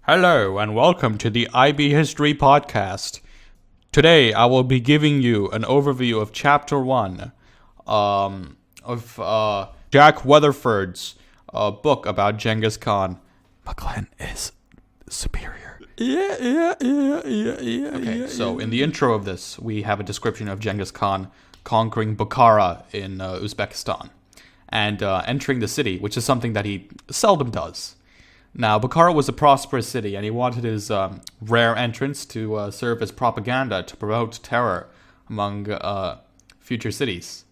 Hello and welcome to the IB History Podcast. Today I will be giving you an overview of Chapter 1 of Jack Weatherford's book about Genghis Khan. McLean is superior. Okay, so in the intro of this, we have a description of Genghis Khan conquering Bukhara in Uzbekistan and entering the city, which is something that he seldom does. Now, Bukhara was a prosperous city, and he wanted his rare entrance to serve as propaganda to promote terror among future cities.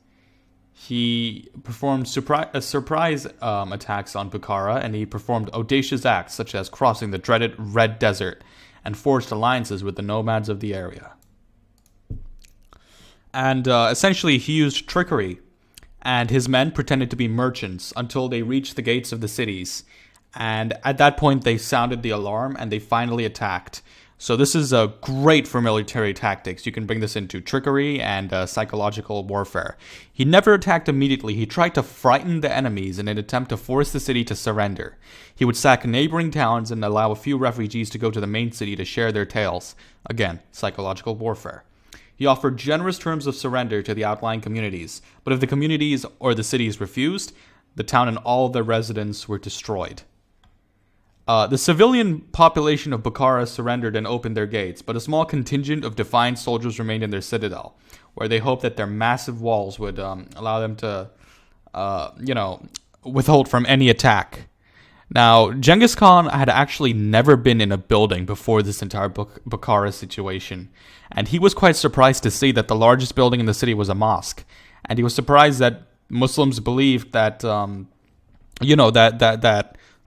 He performed surprise attacks on Bukhara, and he performed audacious acts such as crossing the dreaded Red Desert and forged alliances with the nomads of the area. And essentially, he used trickery, and his men pretended to be merchants until they reached the gates of the cities. And at that point, they sounded the alarm and they finally attacked. So this is great for military tactics. You can bring this into trickery and psychological warfare. He never attacked immediately. He tried to frighten the enemies in an attempt to force the city to surrender. He would sack neighboring towns and allow a few refugees to go to the main city to share their tales. Again, psychological warfare. He offered generous terms of surrender to the outlying communities. But if the communities or the cities refused, the town and all of their residents were destroyed. The civilian population of Bukhara surrendered and opened their gates, but a small contingent of defiant soldiers remained in their citadel, where they hoped that their massive walls would allow them to, withhold from any attack. Now, Genghis Khan had actually never been in a building before this entire Bukhara situation, and he was quite surprised to see that the largest building in the city was a mosque, and he was surprised that Muslims believed that,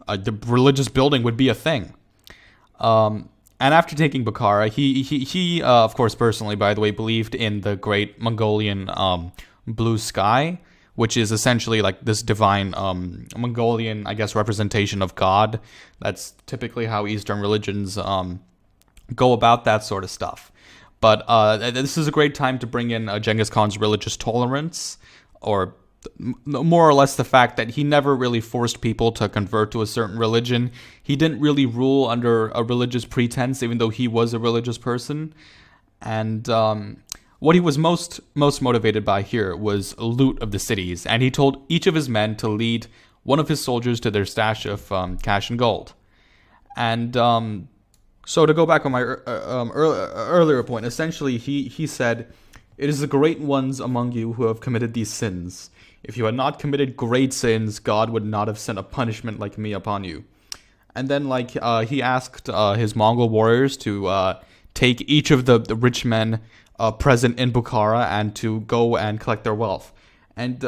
the religious building would be a thing. And after taking Bukhara, he of course, personally, by the way, believed in the great Mongolian blue sky, which is essentially like this divine Mongolian, I guess, representation of God. That's typically how Eastern religions go about that sort of stuff. But this is a great time to bring in Genghis Khan's religious tolerance, or more or less the fact that he never really forced people to convert to a certain religion. He didn't really rule under a religious pretense, even though he was a religious person. And what he was most motivated by here was loot of the cities. And he told each of his men to lead one of his soldiers to their stash of cash and gold. And so to go back on my earlier point, essentially he said, "It is the great ones among you who have committed these sins. If you had not committed great sins, God would not have sent a punishment like me upon you." And then, he asked his Mongol warriors to take each of the rich men present in Bukhara and to go and collect their wealth. And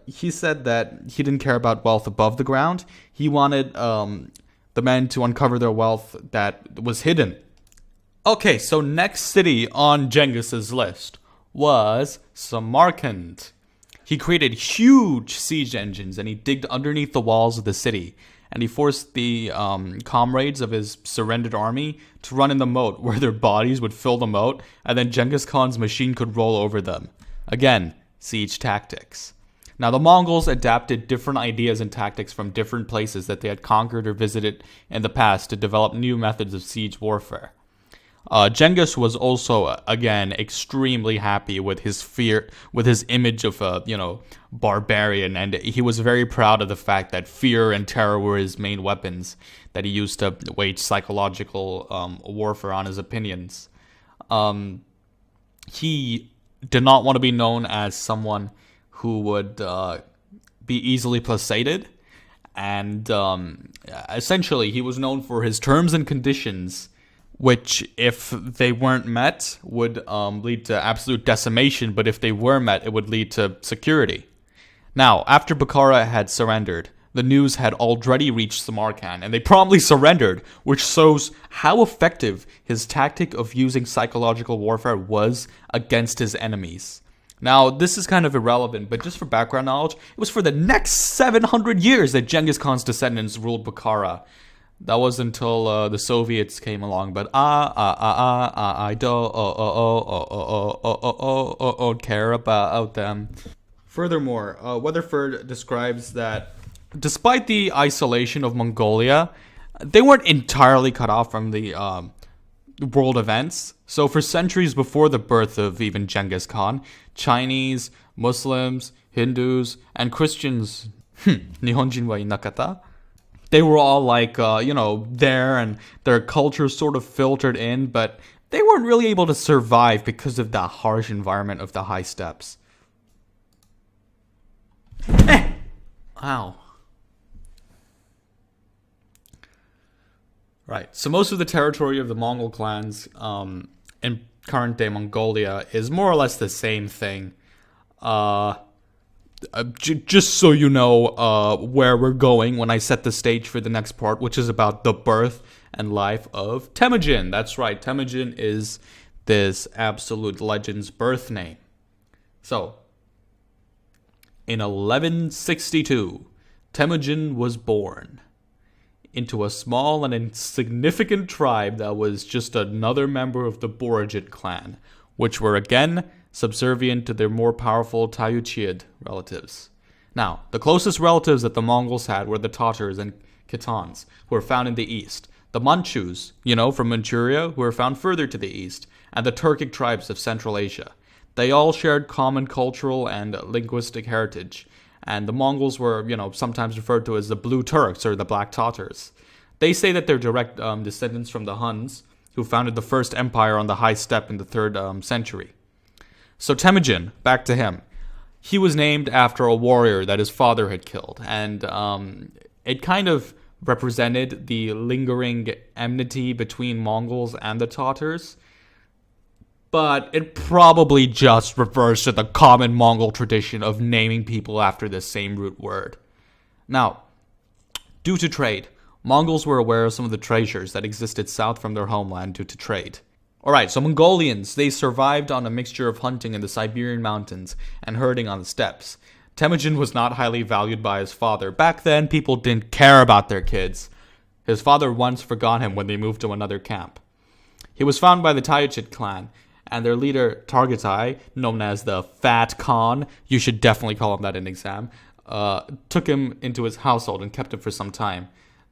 he said that he didn't care about wealth above the ground. He wanted the men to uncover their wealth that was hidden. Okay, so next city on Genghis's list was Samarkand. He created huge siege engines and he digged underneath the walls of the city, and he forced the comrades of his surrendered army to run in the moat where their bodies would fill the moat, and then Genghis Khan's machine could roll over them. Again, siege tactics. Now, the Mongols adapted different ideas and tactics from different places that they had conquered or visited in the past to develop new methods of siege warfare. Genghis was also, again, extremely happy with his image of a, barbarian, and he was very proud of the fact that fear and terror were his main weapons that he used to wage psychological warfare on his opinions. He did not want to be known as someone who would be easily placated, and essentially he was known for his terms and conditions, which, if they weren't met, would lead to absolute decimation, but if they were met, it would lead to security. Now, after Bukhara had surrendered, the news had already reached Samarkand, and they promptly surrendered, which shows how effective his tactic of using psychological warfare was against his enemies. Now, this is kind of irrelevant, but just for background knowledge, it was for the next 700 years that Genghis Khan's descendants ruled Bukhara. That was until the Soviets came along, but I don't care about them. Furthermore, Weatherford describes that despite the isolation of Mongolia, they weren't entirely cut off from the world events. So for centuries before the birth of even Genghis Khan, Chinese, Muslims, Hindus, and Christians, Nihonjin wa inakata, they were all like, there, and their culture sort of filtered in, but they weren't really able to survive because of the harsh environment of the high steppes. Ow. Right, so most of the territory of the Mongol clans in current-day Mongolia is more or less the same thing. Just so you know where we're going when I set the stage for the next part, which is about the birth and life of Temujin. That's right, Temujin is this absolute legend's birth name. So, in 1162, Temujin was born into a small and insignificant tribe that was just another member of the Borjit clan, which were again subservient to their more powerful Tayuchid relatives. Now, the closest relatives that the Mongols had were the Tatars and Khitans, who were found in the east, the Manchus, from Manchuria, who were found further to the east, and the Turkic tribes of Central Asia. They all shared common cultural and linguistic heritage, and the Mongols were, sometimes referred to as the Blue Turks or the Black Tatars. They say that they're direct descendants from the Huns, who founded the first empire on the high steppe in the 3rd century. So Temujin, back to him. He was named after a warrior that his father had killed, and it kind of represented the lingering enmity between Mongols and the Tatars, but it probably just refers to the common Mongol tradition of naming people after the same root word. Now, due to trade, Mongols were aware of some of the treasures that existed south from their homeland due to trade. Alright, so Mongolians, they survived on a mixture of hunting in the Siberian mountains and herding on the steppes. Temujin was not highly valued by his father. Back then, people didn't care about their kids. His father once forgot him when they moved to another camp. He was found by the Tayuchid clan, and their leader, Targatai, known as the Fat Khan, you should definitely call him that in exam, took him into his household and kept him for some time.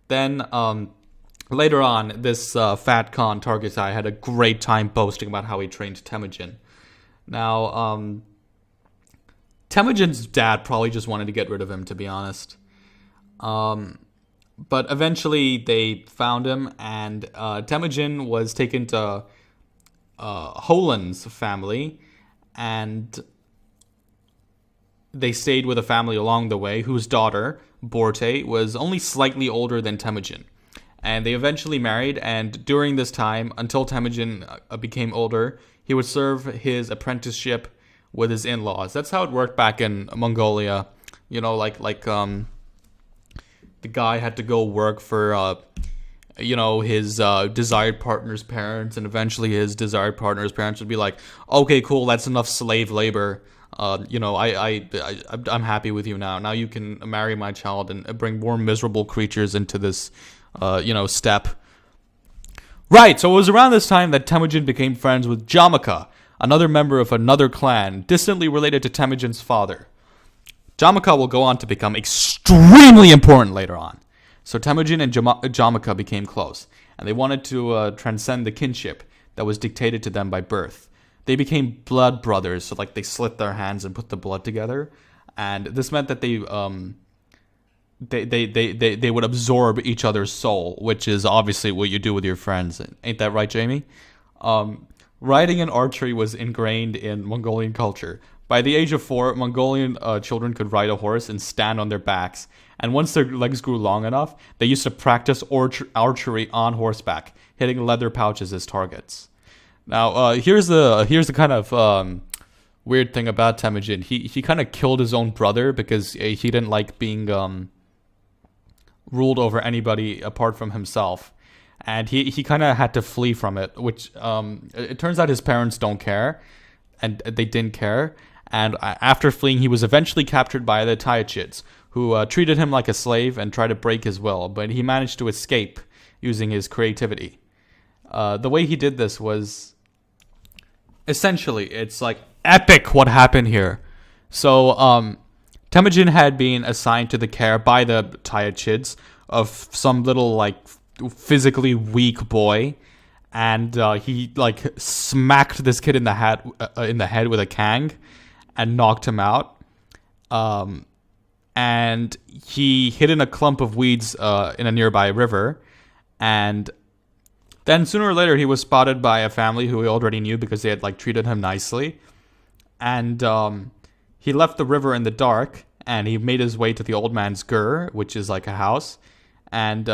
Then, later on, this Fat Khan, Targatai, had a great time boasting about how he trained Temujin. Now, Temujin's dad probably just wanted to get rid of him, to be honest. But eventually, they found him, and Temujin was taken to Holan's family, and they stayed with a family along the way, whose daughter, Borte, was only slightly older than Temujin. And they eventually married, and during this time, until Temujin became older, he would serve his apprenticeship with his in-laws. That's how it worked back in Mongolia. The guy had to go work for, his desired partner's parents, and eventually his desired partner's parents would be like, okay, cool, that's enough slave labor. I'm happy with you now. Now you can marry my child and bring more miserable creatures into this steppe. Right, so it was around this time that Temujin became friends with Jamaka, another member of another clan, distantly related to Temujin's father. Jamaka will go on to become extremely important later on. So Temujin and Jamaka became close, and they wanted to transcend the kinship that was dictated to them by birth. They became blood brothers, so they slit their hands and put the blood together, and this meant that they would absorb each other's soul, which is obviously what you do with your friends. Ain't that right, Jamie? Riding and archery was ingrained in Mongolian culture. By the age of 4, Mongolian children could ride a horse and stand on their backs. And once their legs grew long enough, they used to practice archery on horseback, hitting leather pouches as targets. Now, here's the kind of weird thing about Temujin. He kind of killed his own brother because he didn't like being ruled over anybody apart from himself. And he kind of had to flee from it, which it turns out his parents don't care, and they didn't care. And after fleeing, he was eventually captured by the Tayuchids, who treated him like a slave and tried to break his will, but he managed to escape using his creativity. The way he did this was, essentially, it's epic what happened here. So, Temujin had been assigned to the care by the Tayuchids of some little, physically weak boy, and he like smacked this kid in the head with a kang, and knocked him out. And he hid in a clump of weeds in a nearby river, and then sooner or later he was spotted by a family who he already knew because they had like treated him nicely, and he left the river in the dark, and he made his way to the old man's gur, which is like a house, and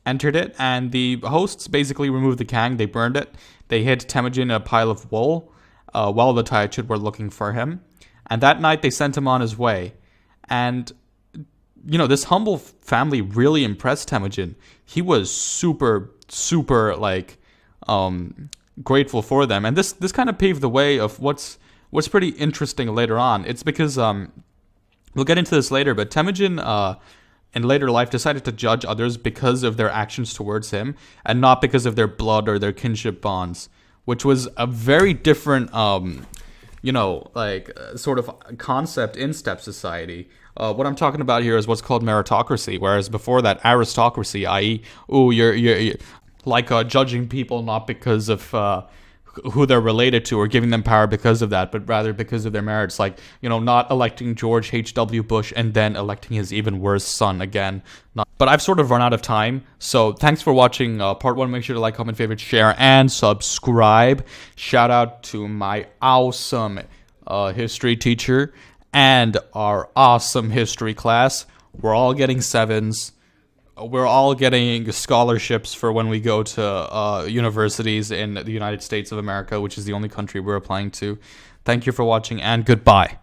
entered it. And the hosts basically removed the kang. They burned it. They hid Temujin in a pile of wool while the Taiyachid were looking for him. And that night they sent him on his way. And this humble family really impressed Temujin. He was super like grateful for them, and this kind of paved the way of what's pretty interesting later on. It's because we'll get into this later, but Temujin in later life decided to judge others because of their actions towards him and not because of their blood or their kinship bonds, which was a very different sort of concept in steppe society. What I'm talking about here is what's called meritocracy, whereas before that, aristocracy, i.e., you're like judging people not because of who they're related to or giving them power because of that, but rather because of their merits. Like, not electing George H.W. Bush and then electing his even worse son again. But I've sort of run out of time, so thanks for watching part 1. Make sure to like, comment, favorite, share, and subscribe. Shout out to my awesome history teacher and our awesome history class. We're all getting 7s. We're all getting scholarships for when we go to universities in the United States of America, which is the only country we're applying to. Thank you for watching, and goodbye.